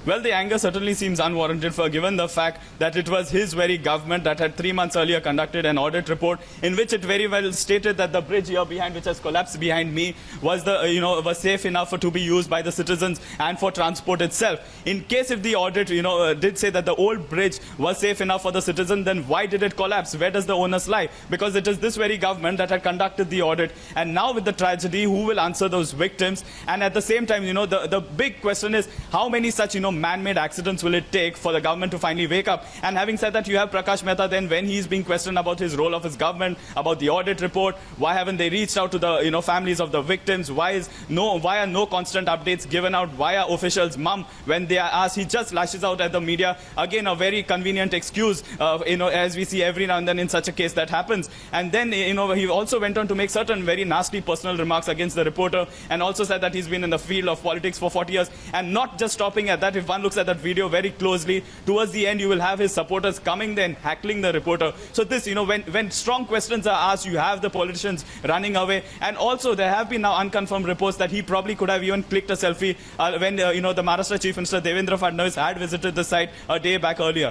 Well, the anger certainly seems unwarranted for given the fact that it was his very government that had 3 months earlier conducted an audit report in which it very well stated that the bridge here behind, which has collapsed behind me, was was safe enough to be used by the citizens and for transport itself. In case if the audit did say that the old bridge was safe enough for the citizen, then why did it collapse? Where does the onus lie? Because it is this very government that had conducted the audit, and now with the tragedy, who will answer those victims? And at the same time, the big question is how many such man-made accidents will it take for the government to finally wake up? And having said that, you have Prakash Mehta then when he's being questioned about his role of his government, about the audit report, why haven't they reached out to the families of the victims? Why are no constant updates given out via officials' mum when they are asked? He just lashes out at the media. Again, a very convenient excuse, as we see every now and then in such a case that happens. And then, he also went on to make certain very nasty personal remarks against the reporter, and also said that he's been in the field of politics for 40 years. And not just stopping at that, if one looks at that video very closely, towards the end, you will have his supporters coming then, heckling the reporter. So this, when strong questions are asked, you have the politicians running away. And also, there have been now unconfirmed reports that he probably could have even clicked a selfie when, the Maharashtra Chief Minister Devendra Fadnavis had visited the site a day back earlier.